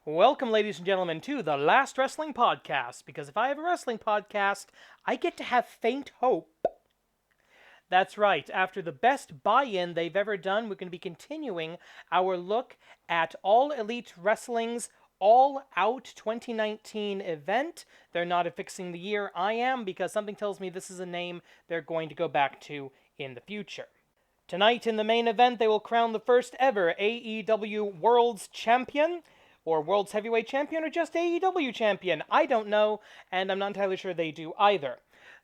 Welcome, ladies and gentlemen, to the Last Wrestling Podcast, because if I have a wrestling podcast, I get to have faint hope. That's right, after the best buy-in they've ever done, we're going to be continuing our look at All Elite Wrestling's All Out 2019 event. They're not affixing the year, I am, because something tells me this is a name they're going to go back to in the future. Tonight in the main event, they will crown the first ever AEW World's Champion, or World's Heavyweight Champion, or just AEW Champion. I don't know, and I'm not entirely sure they do either.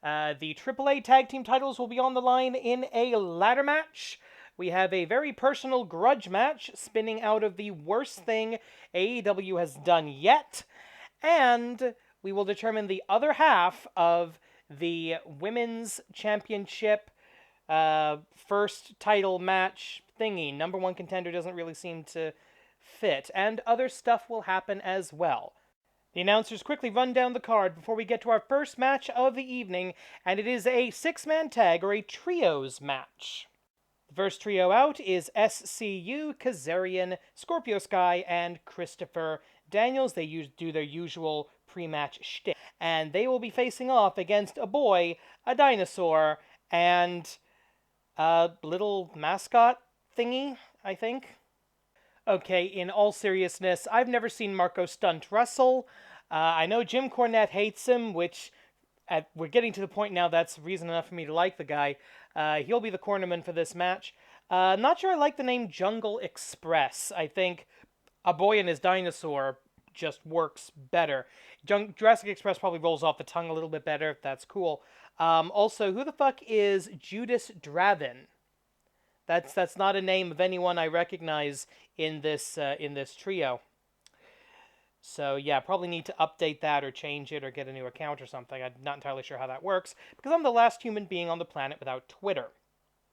The AAA Tag Team titles will be on the line in a ladder match. We have a very personal grudge match spinning out of the worst thing AEW has done yet. And we will determine the other half of the Women's Championship first title match thingy. Number one contender doesn't really seem to fit, and other stuff will happen as well. The announcers quickly run down the card before we get to our first match of the evening, and it is a six-man tag, or a trios match. The first trio out is SCU, Kazarian, Scorpio Sky, and Christopher Daniels. They do their usual pre-match shtick, and they will be facing off against a boy, a dinosaur, and a little mascot thingy, I think. Okay, in all seriousness, I've never seen Marco Stunt wrestle. I know Jim Cornette hates him, which we're getting to the point now that's reason enough for me to like the guy. He'll be the cornerman for this match. Not sure I like the name Jungle Express. I think a boy and his dinosaur just works better. Jurassic Express probably rolls off the tongue a little bit better. That's cool. Also, who the fuck is Judas Dravin? That's not a name of anyone I recognize in this trio. So yeah, probably need to update that or change it or get a new account or something. I'm not entirely sure how that works because I'm the last human being on the planet without Twitter.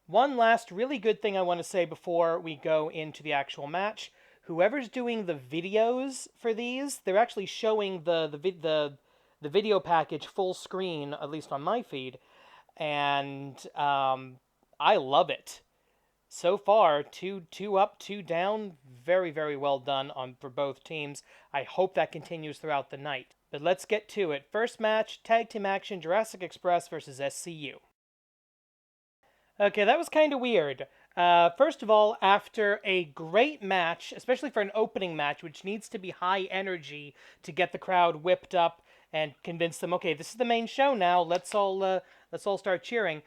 One last really good thing I want to say before we go into the actual match. Whoever's doing the videos for these, they're actually showing the video package full screen, at least on my feed, and I love it. So far, two up, two down. Very, very well done for both teams. I hope that continues throughout the night. But let's get to it. First match, Tag Team Action, Jurassic Express versus SCU. Okay, that was kind of weird. First of all, after a great match, especially for an opening match, which needs to be high energy to get the crowd whipped up and convince them, okay, this is the main show now. Let's all start cheering.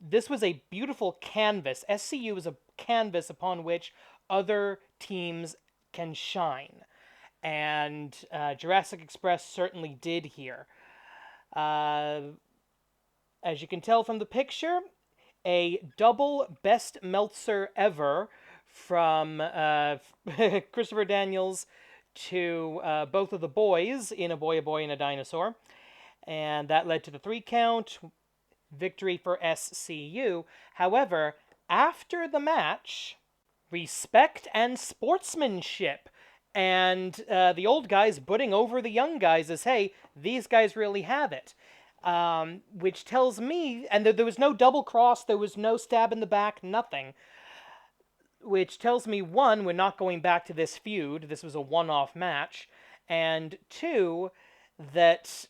This was a beautiful canvas. SCU is a canvas upon which other teams can shine. And Jurassic Express certainly did here. As you can tell from the picture, a double best Meltzer ever from Christopher Daniels to both of the boys in a boy, and a dinosaur. And that led to the 3 count. Victory for SCU. However, after the match, respect and sportsmanship, and the old guys putting over the young guys as, hey, these guys really have it. Which tells me, and there was no double cross, there was no stab in the back, nothing. Which tells me, 1, we're not going back to this feud. This was a one-off match. And 2, that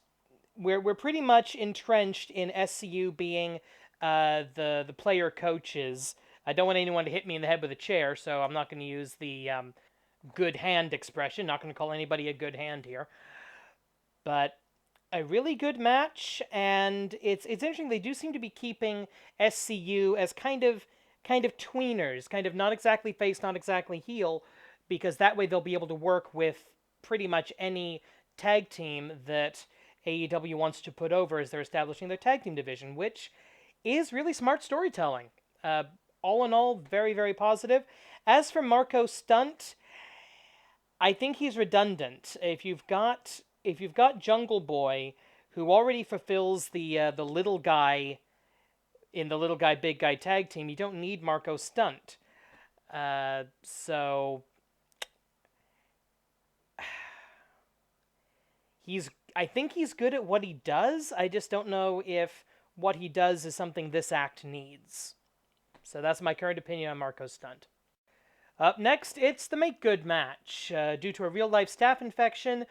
we're pretty much entrenched in SCU being the player coaches. I don't want anyone to hit me in the head with a chair, so I'm not going to use the good hand expression. Not going to call anybody a good hand here. But a really good match, and it's interesting. They do seem to be keeping SCU as kind of tweeners, kind of not exactly face, not exactly heel, because that way they'll be able to work with pretty much any tag team that AEW wants to put over as they're establishing their tag team division, which is really smart storytelling. All in all, very, very positive. As for Marco Stunt, I think he's redundant. If you've got Jungle Boy, who already fulfills the little guy in the little guy, big guy tag team, you don't need Marco Stunt. So I think he's good at what he does. I just don't know if what he does is something this act needs. So that's my current opinion on Marco Stunt. Up next, it's the Make Good match. Due to a real-life staph infection,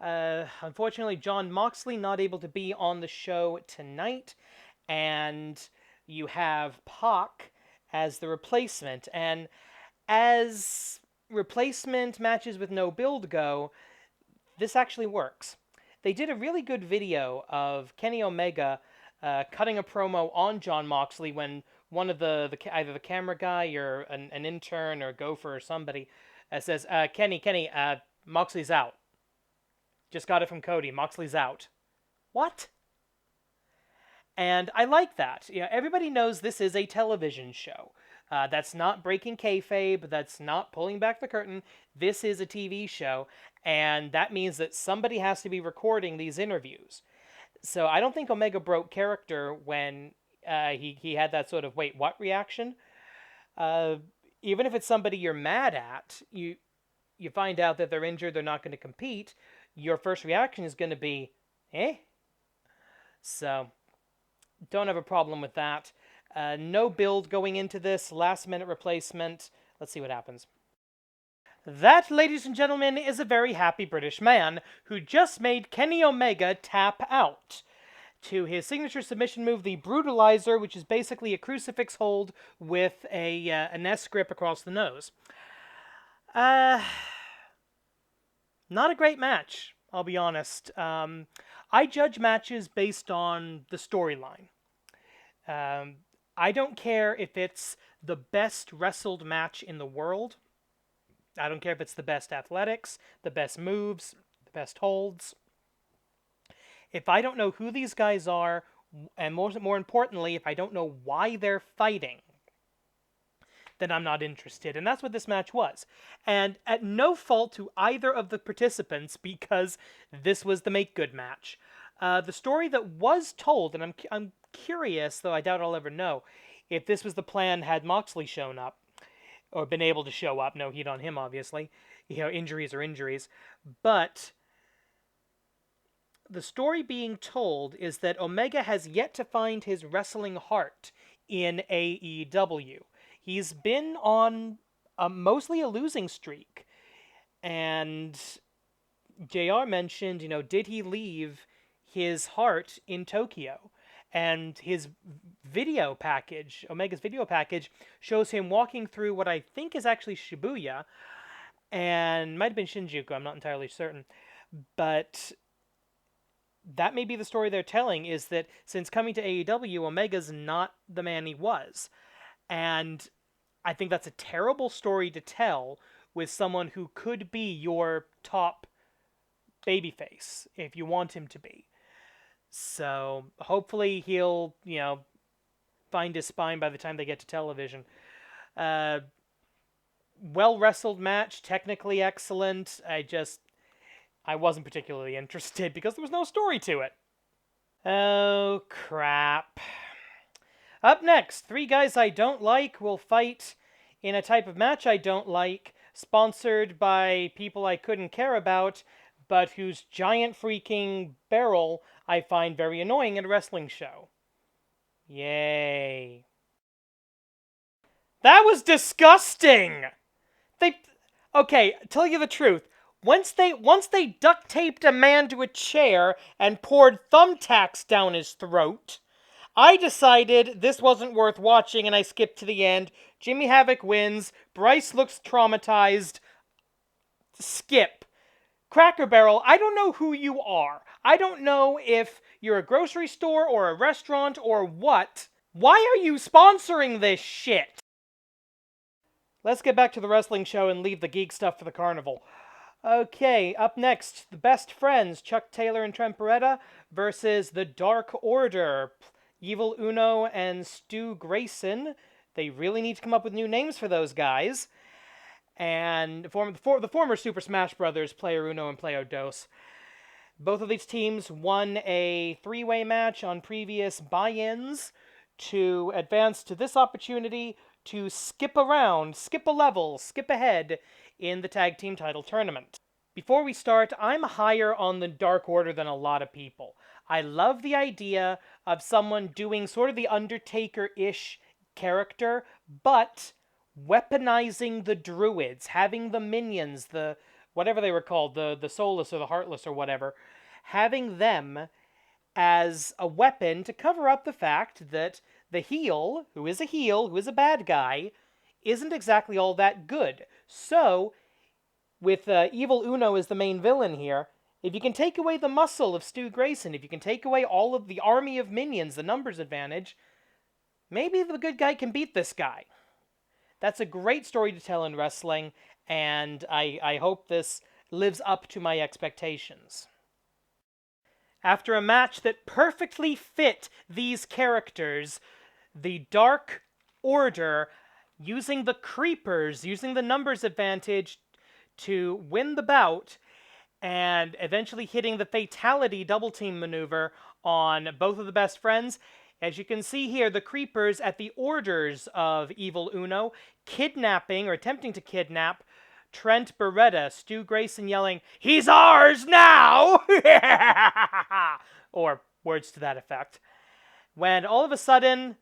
unfortunately, Jon Moxley not able to be on the show tonight, and you have Pac as the replacement. And as replacement matches with no build go, this actually works. They did a really good video of Kenny Omega cutting a promo on Jon Moxley when one of either the camera guy or an intern or gopher or somebody says, Kenny, Moxley's out. Just got it from Cody. Moxley's out. What? And I like that. You know, everybody knows this is a television show. That's not breaking kayfabe. That's not pulling back the curtain. This is a TV show, and that means that somebody has to be recording these interviews. So I don't think Omega broke character when he had that sort of wait what reaction. Even if it's somebody you're mad at, you find out that they're injured, they're not going to compete. Your first reaction is going to be, eh? So don't have a problem with that. No build going into this, last minute replacement. Let's see what happens. That, ladies and gentlemen, is a very happy British man who just made Kenny Omega tap out to his signature submission move, the Brutalizer, which is basically a crucifix hold with an S grip across the nose. Not a great match, I'll be honest. I judge matches based on the storyline. I don't care if it's the best wrestled match in the world. I don't care if it's the best athletics, the best moves, the best holds. If I don't know who these guys are, and more importantly, if I don't know why they're fighting, then I'm not interested. And that's what this match was. And at no fault to either of the participants, because this was the Make Good match. The story that was told, and I'm curious, though I doubt I'll ever know, if this was the plan had Moxley shown up, or been able to show up. No heat on him, obviously. You know, injuries are injuries. But the story being told is that Omega has yet to find his wrestling heart in AEW. He's been on mostly a losing streak. And JR mentioned, did he leave his heart in Tokyo? And his video package, Omega's video package, shows him walking through what I think is actually Shibuya, and might have been Shinjuku, I'm not entirely certain. But that may be the story they're telling, is that since coming to AEW, Omega's not the man he was. And I think that's a terrible story to tell with someone who could be your top babyface, if you want him to be. So hopefully he'll, find his spine by the time they get to television. Well-wrestled match, technically excellent. I wasn't particularly interested because there was no story to it. Oh, crap. Up next, 3 guys I don't like will fight in a type of match I don't like, sponsored by people I couldn't care about, but whose giant freaking barrel I find very annoying in a wrestling show. Yay. That was disgusting! Okay, tell you the truth. Once they duct taped a man to a chair and poured thumbtacks down his throat, I decided this wasn't worth watching and I skipped to the end. Jimmy Havoc wins. Bryce looks traumatized. Skip. Cracker Barrel, I don't know who you are. I don't know if you're a grocery store or a restaurant or what. Why are you sponsoring this shit? Let's get back to the wrestling show and leave the geek stuff for the carnival. Okay, up next, the Best Friends, Chuck Taylor and Trent Beretta, versus the Dark Order, Evil Uno and Stu Grayson. They really need to come up with new names for those guys. And the former Super Smash Brothers, Player Uno and Player Dos. Both of these teams won a 3-way match on previous buy-ins to advance to this opportunity to skip around, skip a level, skip ahead in the tag team title tournament. Before we start, I'm higher on the Dark Order than a lot of people. I love the idea of someone doing sort of the Undertaker-ish character, but weaponizing the druids, having the minions, the whatever they were called, the soulless or the heartless or whatever, having them as a weapon to cover up the fact that the heel, who is a bad guy, isn't exactly all that good. So, with Evil Uno as the main villain here, if you can take away the muscle of Stu Grayson, if you can take away all of the army of minions, the numbers advantage, maybe the good guy can beat this guy. That's a great story to tell in wrestling, and I hope this lives up to my expectations. After a match that perfectly fit these characters, the Dark Order, using the creepers, using the numbers advantage to win the bout, and eventually hitting the fatality double team maneuver on both of the best friends. As you can see here, the creepers at the orders of Evil Uno, kidnapping or attempting to kidnap Trent Beretta, Stu Grayson yelling, "He's ours now!" or words to that effect. When all of a sudden,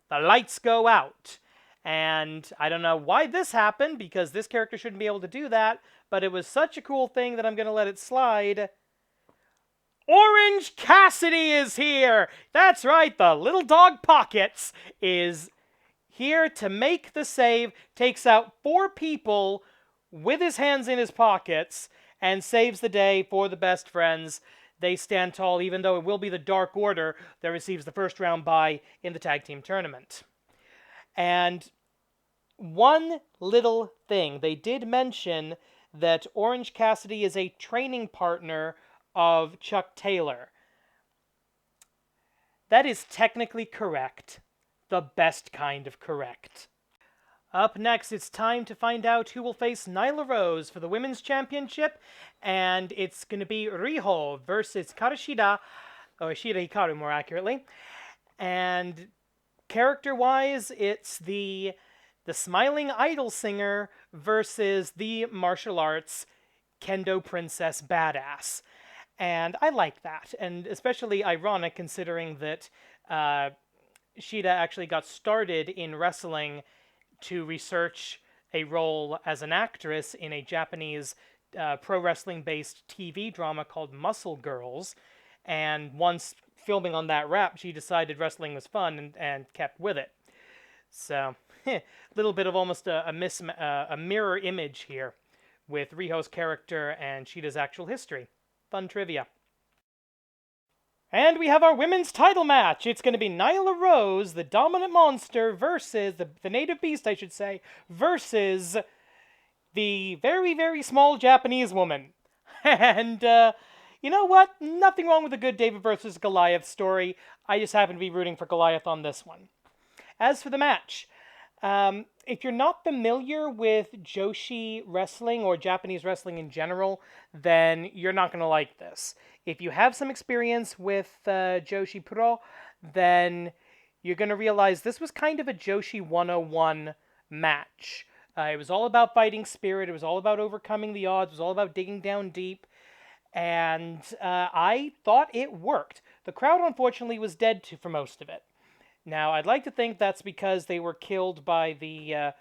the lights go out. And I don't know why this happened, because this character shouldn't be able to do that, but it was such a cool thing that I'm going to let it slide. Orange Cassidy is here! That's right, the little dog Pockets is here to make the save, takes out 4 people with his hands in his pockets, and saves the day for the best friends. They stand tall, even though it will be the Dark Order that receives the first round bye in the tag team tournament. And one little thing, they did mention that Orange Cassidy is a training partner of Chuck Taylor. That is technically correct. The best kind of correct. Up next, it's time to find out who will face Nyla Rose for the Women's Championship, and it's going to be Riho versus Karashida, or Shida Hikaru more accurately. And character-wise, it's the Smiling Idol Singer versus the martial arts Kendo Princess Badass. And I like that, and especially ironic considering that Shida actually got started in wrestling to research a role as an actress in a Japanese pro wrestling-based TV drama called Muscle Girls, and once filming on that wrap, she decided wrestling was fun and kept with it. So, a little bit of almost a mirror image here with Riho's character and Shida's actual history. Fun trivia. And we have our women's title match. It's going to be Nyla Rose, the dominant monster, versus the native beast, I should say, versus the very, very small Japanese woman. And you know what? Nothing wrong with a good David versus Goliath story. I just happen to be rooting for Goliath on this one. As for the match, if you're not familiar with Joshi wrestling or Japanese wrestling in general, then you're not going to like this. If you have some experience with Joshi Pro, then you're going to realize this was kind of a Joshi 101 match. It was all about fighting spirit. It was all about overcoming the odds. It was all about digging down deep. And I thought it worked. The crowd, unfortunately, was dead for most of it. Now, I'd like to think that's because they were killed by the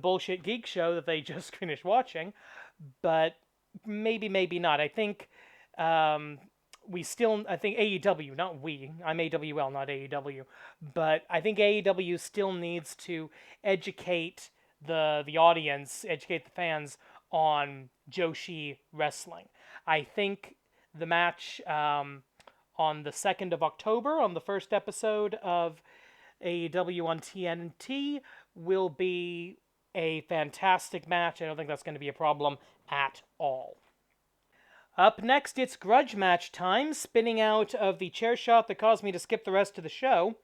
bullshit geek show that they just finished watching, but maybe not. I think AEW, not we, I'm AWL, not AEW, but I think AEW still needs to educate the audience, educate the fans on Joshi wrestling. I think the match on the 2nd of October, on the first episode of AEW on TNT, will be a fantastic match. I don't think that's going to be a problem at all. Up next, it's grudge match time, spinning out of the chair shot that caused me to skip the rest of the show.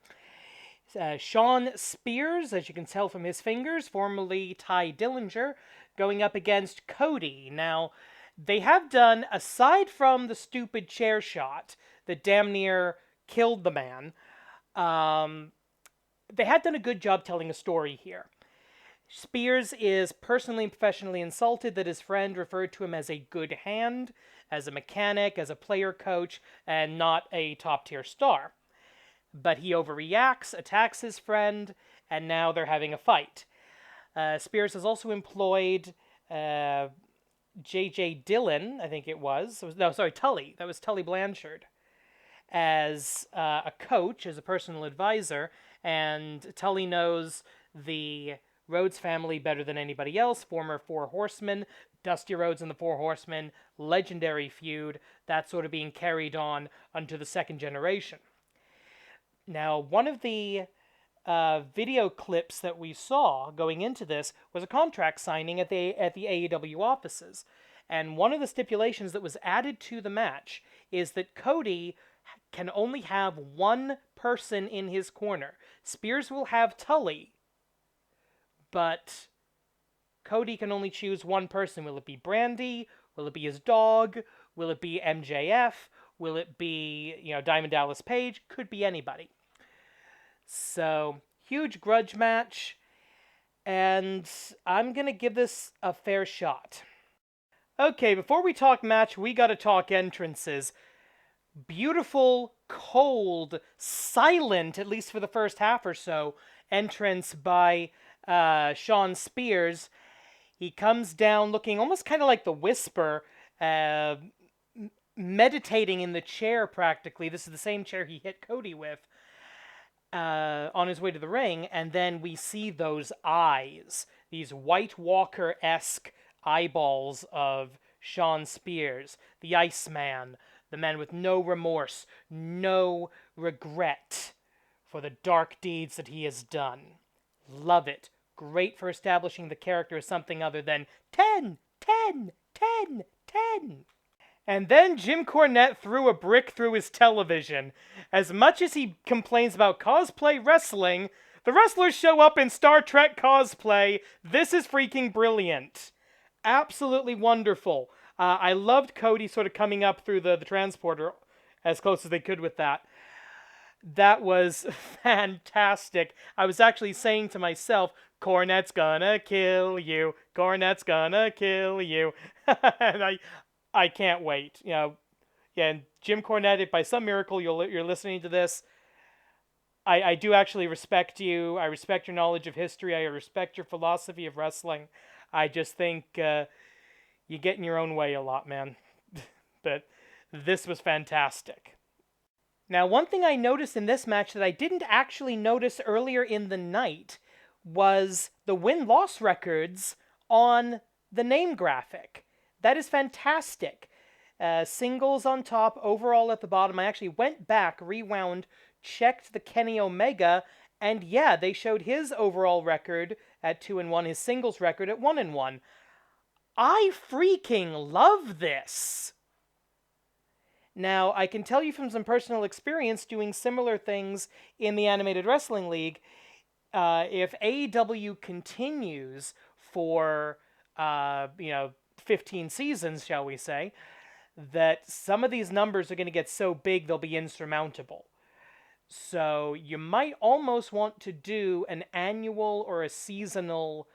Shawn Spears, as you can tell from his fingers, formerly Ty Dillinger, going up against Cody. Now, they have done, aside from the stupid chair shot that damn near killed the man, they had done a good job telling a story here. Spears is personally and professionally insulted that his friend referred to him as a good hand, as a mechanic, as a player coach, and not a top-tier star. But he overreacts, attacks his friend, and now they're having a fight. Spears has also employed J.J. Dillon, I think it was. Tully. That was Tully Blanchard, as a coach, as a personal advisor, and Tully knows the Rhodes family better than anybody else. Former Four Horsemen, Dusty Rhodes and the Four Horsemen, legendary feud, that's sort of being carried on unto the second generation. Now, one of the video clips that we saw going into this was a contract signing at the AEW offices. And one of the stipulations that was added to the match is that Cody can only have one person in his corner. Spears will have Tully, but Cody can only choose one person. Will it be Brandy? Will it be his dog? Will it be MJF? Will it be, Diamond Dallas Page? Could be anybody. So, huge grudge match, and I'm going to give this a fair shot. Okay, before we talk match, we got to talk entrances. Beautiful, cold, silent, at least for the first half or so, entrance by Shawn Spears. He comes down looking almost kind of like the Whisper, meditating in the chair practically. This is the same chair he hit Cody with on his way to the ring. And then we see those eyes, these White Walker-esque eyeballs of Shawn Spears, the Iceman, the man with no remorse, no regret for the dark deeds that he has done. Love it. Great for establishing the character as something other than 10, 10, 10, 10. And then Jim Cornette threw a brick through his television. As much as he complains about cosplay wrestling, the wrestlers show up in Star Trek cosplay. This is freaking brilliant. Absolutely wonderful. I loved Cody sort of coming up through the transporter as close as they could with that. That was fantastic. I was actually saying to myself, Cornette's gonna kill you. Cornette's gonna kill you. And I can't wait. And Jim Cornette, if by some miracle you're listening to this, I do actually respect you. I respect your knowledge of history. I respect your philosophy of wrestling. I just think you get in your own way a lot, man. But this was fantastic. Now, one thing I noticed in this match that I didn't actually notice earlier in the night was the win-loss records on the name graphic. That is fantastic. Singles on top, overall at the bottom. I actually went back, rewound, checked the Kenny Omega, and yeah, they showed his overall record at 2-1, his singles record at 1-1. I freaking love this! Now, I can tell you from some personal experience doing similar things in the Animated Wrestling League, if AEW continues for, 15 seasons, shall we say, that some of these numbers are going to get so big they'll be insurmountable. So you might almost want to do an annual or a seasonal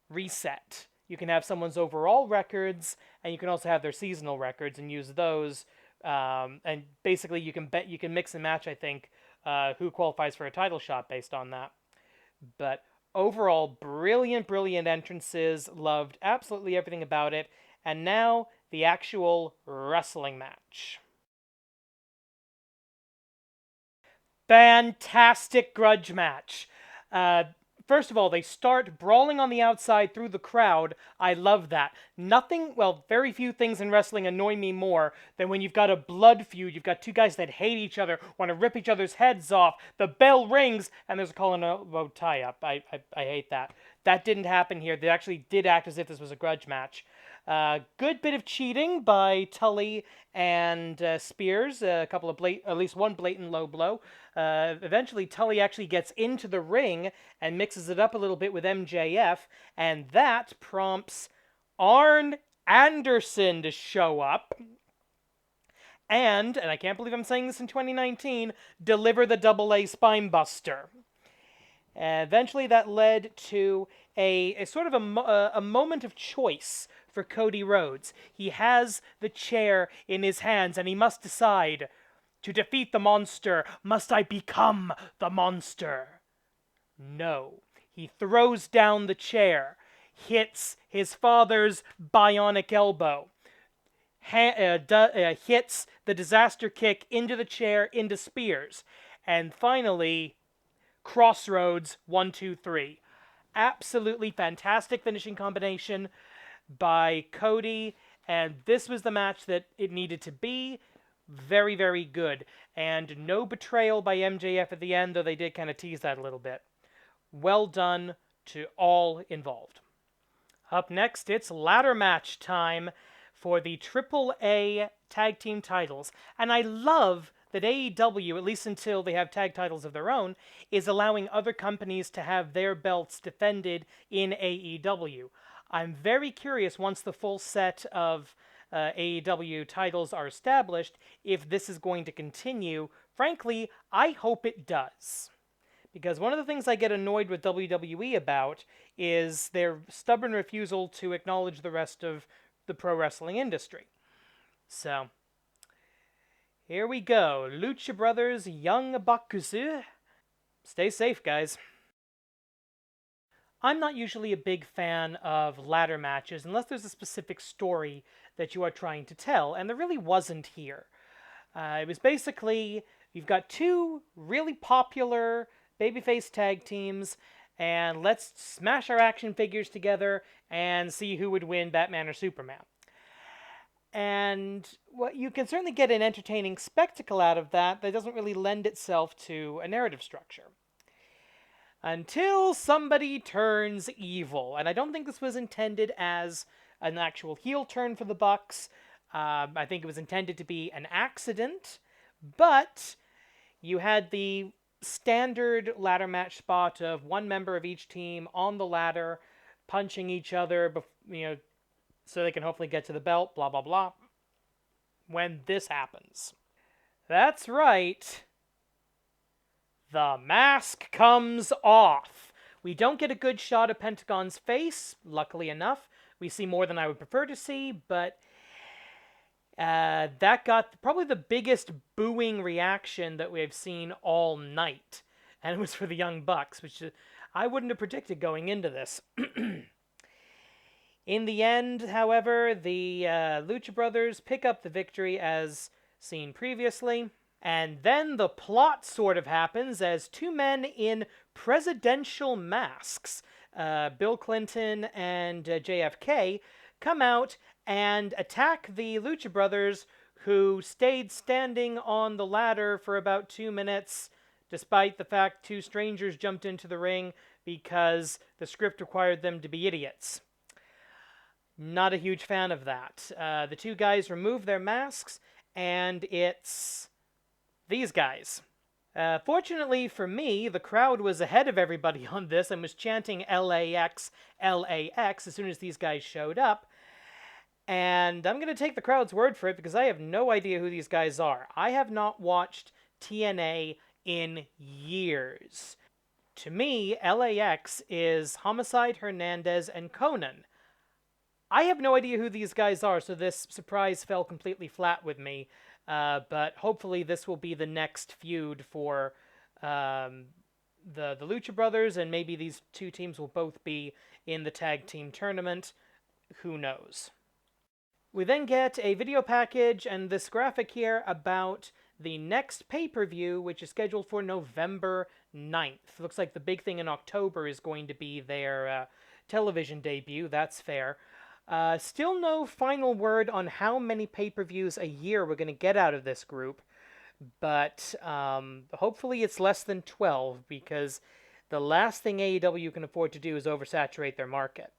reset. You can have someone's overall records, and you can also have their seasonal records and use those. And basically, you can mix and match, I think, who qualifies for a title shot based on that. But overall, brilliant, brilliant entrances. Loved absolutely everything about it. And now, the actual wrestling match. Fantastic grudge match. First of all, they start brawling on the outside through the crowd. I love that. Very few things in wrestling annoy me more than when you've got a blood feud, you've got two guys that hate each other, want to rip each other's heads off, the bell rings, and there's a call and a tie-up. I hate that. That didn't happen here. They actually did act as if this was a grudge match. Good bit of cheating by Tully and Spears. A couple of at least one blatant low blow. Eventually, Tully actually gets into the ring and mixes it up a little bit with MJF, and that prompts Arn Anderson to show up. And I can't believe I'm saying this in 2019, deliver the AA spine buster. Eventually, that led to a sort of a moment of choice for Cody Rhodes. He has the chair in his hands, and he must decide, To defeat the monster, must I become the monster? No. He throws down the chair, hits his father's bionic elbow, hits the disaster kick into the chair, into spears, and finally, Crossroads 1, 2, 3. Absolutely fantastic finishing combination by Cody, and this was the match that it needed to be. Very, very good. And no betrayal by MJF at the end, though they did kind of tease that a little bit. Well done to all involved. Up next, it's ladder match time for the AAA tag team titles. And I love that AEW, at least until they have tag titles of their own, is allowing other companies to have their belts defended in AEW. I'm very curious, once the full set of AEW titles are established, if this is going to continue. Frankly, I hope it does. Because one of the things I get annoyed with WWE about is their stubborn refusal to acknowledge the rest of the pro wrestling industry. So, here we go. Lucha Brothers, Young Bakusu. Stay safe, guys. I'm not usually a big fan of ladder matches unless there's a specific story that you are trying to tell, and there really wasn't here. It was basically, you've got two really popular babyface tag teams, and let's smash our action figures together and see who would win, Batman or Superman. And well, you can certainly get an entertaining spectacle out of that doesn't really lend itself to a narrative structure. Until somebody turns evil. And I don't think this was intended as an actual heel turn for the Bucks. I think it was intended to be an accident. But you had the standard ladder match spot of one member of each team on the ladder, punching each other, so they can hopefully get to the belt, blah, blah, blah. When this happens. That's right. The mask comes off. We don't get a good shot of Pentagon's face, luckily enough. We see more than I would prefer to see, but that got probably the biggest booing reaction that we've seen all night. And it was for the Young Bucks, which I wouldn't have predicted going into this. In the end, however, the Lucha Brothers pick up the victory as seen previously. And then the plot sort of happens as two men in presidential masks, Bill Clinton and JFK, come out and attack the Lucha Brothers, who stayed standing on the ladder for about 2 minutes, despite the fact two strangers jumped into the ring because the script required them to be idiots. Not a huge fan of that. The two guys remove their masks, and it's these guys. Fortunately for me, the crowd was ahead of everybody on this and was chanting LAX, LAX as soon as these guys showed up. And I'm going to take the crowd's word for it because I have no idea who these guys are. I have not watched TNA in years. To me, LAX is Homicide, Hernandez, and Conan. I have no idea who these guys are, so this surprise fell completely flat with me. But hopefully this will be the next feud for the Lucha Brothers, and maybe these two teams will both be in the tag team tournament. Who knows? We then get a video package and this graphic here about the next pay-per-view, which is scheduled for November 9th. Looks like the big thing in October is going to be their television debut. That's fair. Still no final word on how many pay-per-views a year we're going to get out of this group, but hopefully it's less than 12, because the last thing AEW can afford to do is oversaturate their market.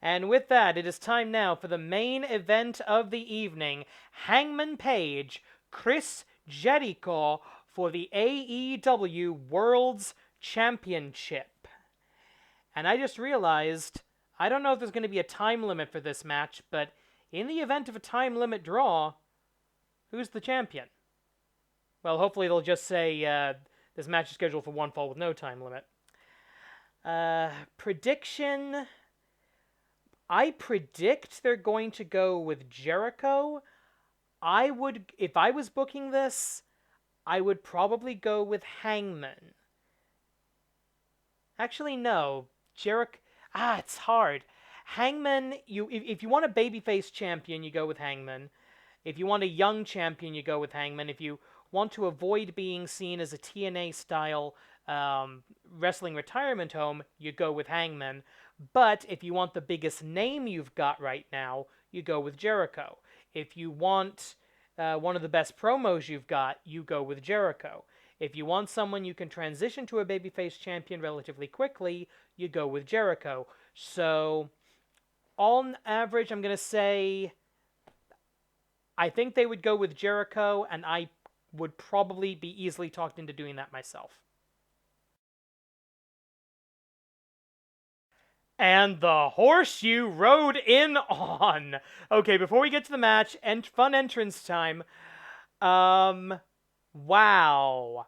And with that, it is time now for the main event of the evening, Hangman Page, Chris Jericho for the AEW World's Championship. And I just realized, I don't know if there's going to be a time limit for this match, but in the event of a time limit draw, who's the champion? Well, hopefully they'll just say this match is scheduled for one fall with no time limit. Prediction. I predict they're going to go with Jericho. if I was booking this, I would probably go with Hangman. Actually, no. Jericho. It's hard. Hangman. If you want a babyface champion, you go with Hangman. If you want a young champion, you go with Hangman. If you want to avoid being seen as a TNA style wrestling retirement home, you go with Hangman. But if you want the biggest name you've got right now, you go with Jericho. If you want one of the best promos you've got, you go with Jericho. If you want someone you can transition to a babyface champion relatively quickly, you go with Jericho. So, on average, I'm going to say I think they would go with Jericho, and I would probably be easily talked into doing that myself. And the horse you rode in on. Okay, before we get to the match, and fun entrance time. Wow.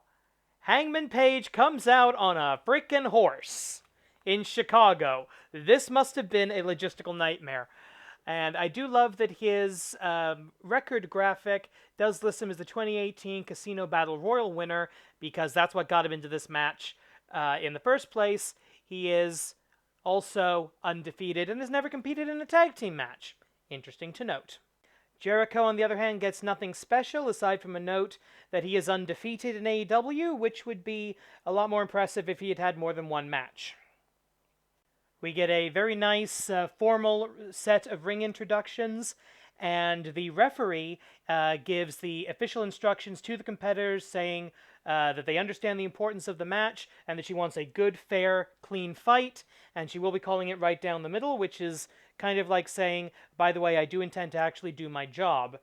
Hangman Page comes out on a freaking horse in Chicago. This must have been a logistical nightmare. And I do love that his record graphic does list him as the 2018 Casino Battle Royal winner, because that's what got him into this match in the first place. He is also undefeated and has never competed in a tag team match. Interesting to note. Jericho, on the other hand, gets nothing special aside from a note that he is undefeated in AEW, which would be a lot more impressive if he had had more than one match. We get a very nice formal set of ring introductions, and the referee gives the official instructions to the competitors saying that they understand the importance of the match and that she wants a good, fair, clean fight, and she will be calling it right down the middle, which is kind of like saying, by the way, I do intend to actually do my job.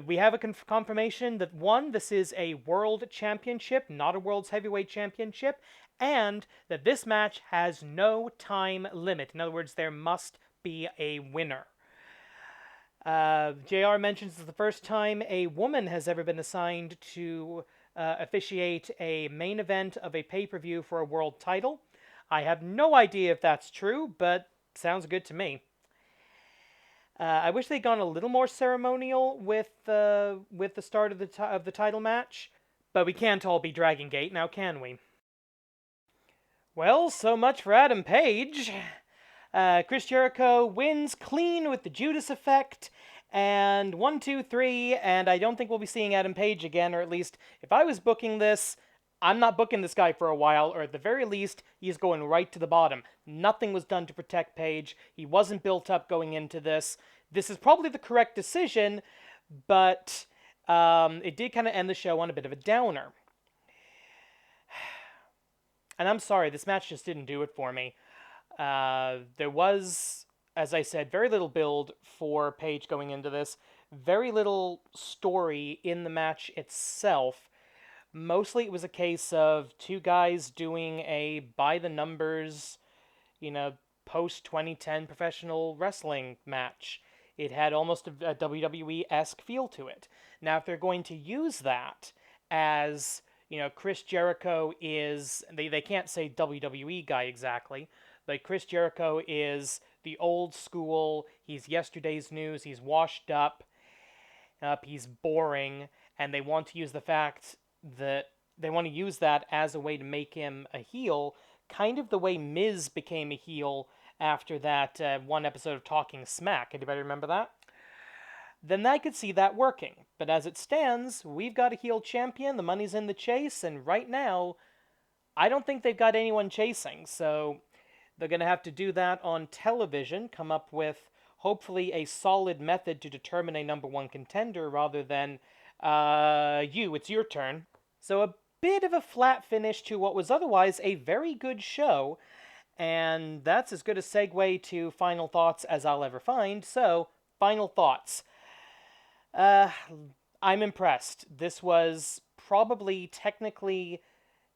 We have a confirmation that, one, this is a world championship, not a world's heavyweight championship, and that this match has no time limit. In other words, there must be a winner. JR mentions it's the first time a woman has ever been assigned to officiate a main event of a pay-per-view for a world title. I have no idea if that's true, but sounds good to me. I wish they'd gone a little more ceremonial with the start of the title match, but we can't all be Dragon Gate, now can we? Well, so much for Adam Page. Chris Jericho wins clean with the Judas effect, and 1, 2, 3, and I don't think we'll be seeing Adam Page again, or at least if I was booking this, I'm not booking this guy for a while, or at the very least, he's going right to the bottom. Nothing was done to protect Page. He wasn't built up going into this. This is probably the correct decision, but it did kind of end the show on a bit of a downer. And I'm sorry, this match just didn't do it for me. There was, as I said, very little build for Page going into this. Very little story in the match itself. Mostly it was a case of two guys doing a by-the-numbers, post-2010 professional wrestling match. It had almost a WWE-esque feel to it. Now, if they're going to use that as... Chris Jericho is, they can't say WWE guy exactly, but Chris Jericho is the old school, he's yesterday's news, he's washed up, he's boring, and they want to use the fact that, they want to use that as a way to make him a heel, kind of the way Miz became a heel after that one episode of Talking Smack. Anybody remember that? Then I could see that working. But as it stands, we've got a heel champion, the money's in the chase, and right now, I don't think they've got anyone chasing, so they're going to have to do that on television, come up with, hopefully, a solid method to determine a number one contender, rather than, it's your turn. So a bit of a flat finish to what was otherwise a very good show, and that's as good a segue to final thoughts as I'll ever find, so, final thoughts. I'm impressed. This was probably technically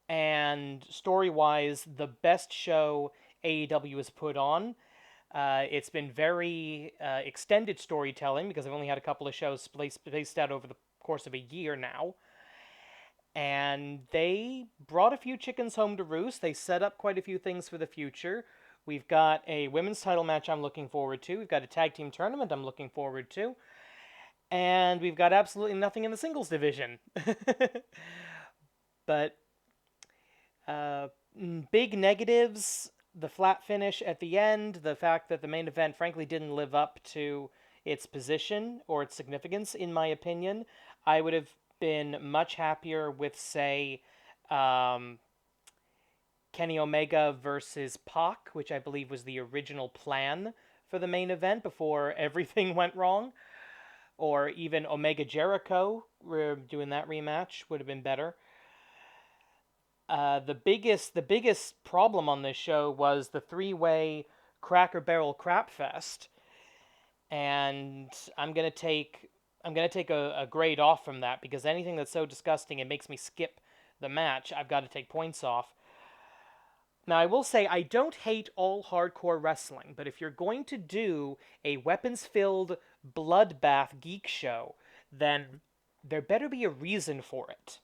and story-wise the best show AEW has put on. It's been very extended storytelling because I've only had a couple of shows spaced out over the course of a year now. And they brought a few chickens home to roost. They set up quite a few things for the future. We've got a women's title match I'm looking forward to. We've got a tag team tournament I'm looking forward to. And we've got absolutely nothing in the singles division. But uh, big negatives, the flat finish at the end, the fact that the main event frankly didn't live up to its position or its significance, in my opinion. I would have been much happier with, say, um, Kenny Omega versus Pac, which I believe was the original plan for the main event before everything went wrong. Or even Omega Jericho, doing that rematch would have been better. The biggest problem on this show was the three-way Cracker Barrel Crapfest, and I'm gonna take a grade off from that because anything that's so disgusting it makes me skip the match, I've got to take points off. Now, I will say I don't hate all hardcore wrestling, but if you're going to do a weapons-filled bloodbath geek show, then there better be a reason for it.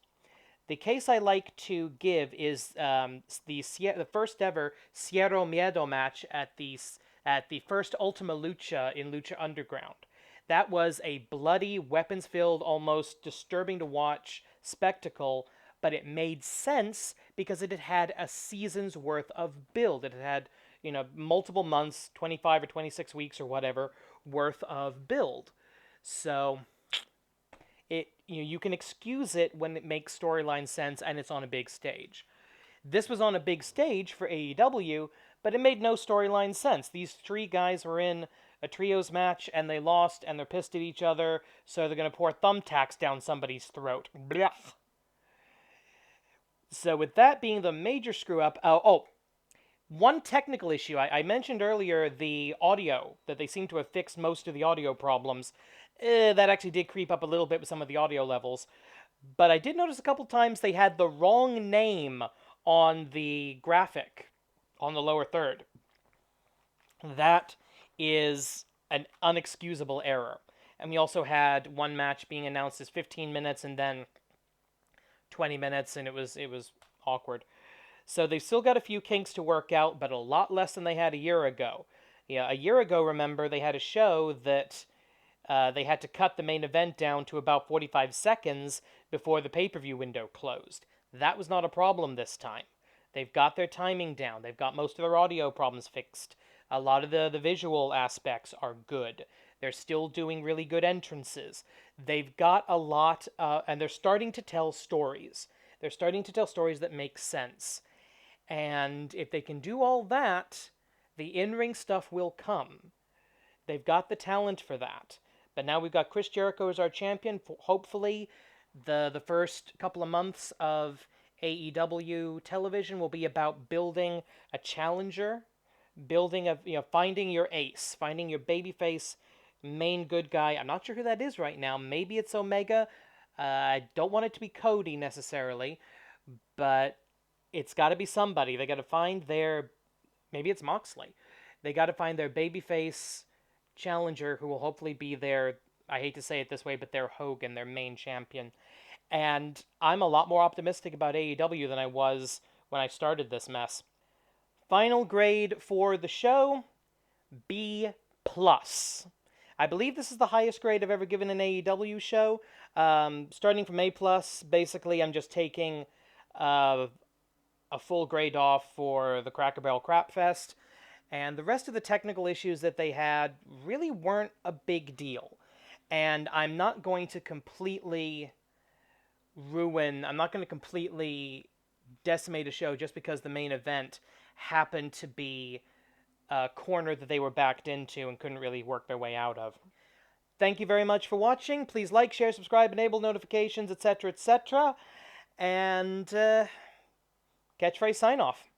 The case I like to give is the first ever Cierro Miedo match at the first Ultima Lucha in Lucha Underground. That was a bloody, weapons-filled, almost disturbing to watch spectacle, but it made sense because it had had a season's worth of build. It had, multiple months, 25 or 26 weeks or whatever, worth of build. So you can excuse it when it makes storyline sense and it's on a big stage. This was on a big stage for AEW, but it made no storyline sense. These three guys were in a trios match and they lost and they're pissed at each other, so they're going to pour thumbtacks down somebody's throat. Blah. So with that being the major screw up, one technical issue. I mentioned earlier the audio, that they seem to have fixed most of the audio problems. That actually did creep up a little bit with some of the audio levels. But I did notice a couple times they had the wrong name on the graphic on the lower third. That is an unexcusable error. And we also had one match being announced as 15 minutes and then 20 minutes, and it was awkward. So they've still got a few kinks to work out, but a lot less than they had a year ago. Yeah, a year ago, remember, they had a show that they had to cut the main event down to about 45 seconds before the pay-per-view window closed. That was not a problem this time. They've got their timing down. They've got most of their audio problems fixed. A lot of the visual aspects are good. They're still doing really good entrances. They've got a lot, and they're starting to tell stories. They're starting to tell stories that make sense. And if they can do all that, the in-ring stuff will come. They've got the talent for that. But now we've got Chris Jericho as our champion. Hopefully, the first couple of months of AEW television will be about building a challenger, finding your ace, finding your babyface main good guy. I'm not sure who that is right now. Maybe it's Omega. I don't want it to be Cody necessarily, but it's got to be somebody. They got to find maybe it's Moxley. They got to find their babyface challenger who will hopefully be their, I hate to say it this way, but their Hogan, their main champion. And I'm a lot more optimistic about AEW than I was when I started this mess. Final grade for the show, B+. I believe this is the highest grade I've ever given an AEW show. Starting from A+, basically I'm just taking a full grade off for the Cracker Barrel Crapfest, and the rest of the technical issues that they had really weren't a big deal. And I'm not going to completely decimate a show just because the main event happened to be a corner that they were backed into and couldn't really work their way out of. Thank you very much for watching. Please like, share, subscribe, enable notifications, etc., etc. And catchphrase sign off.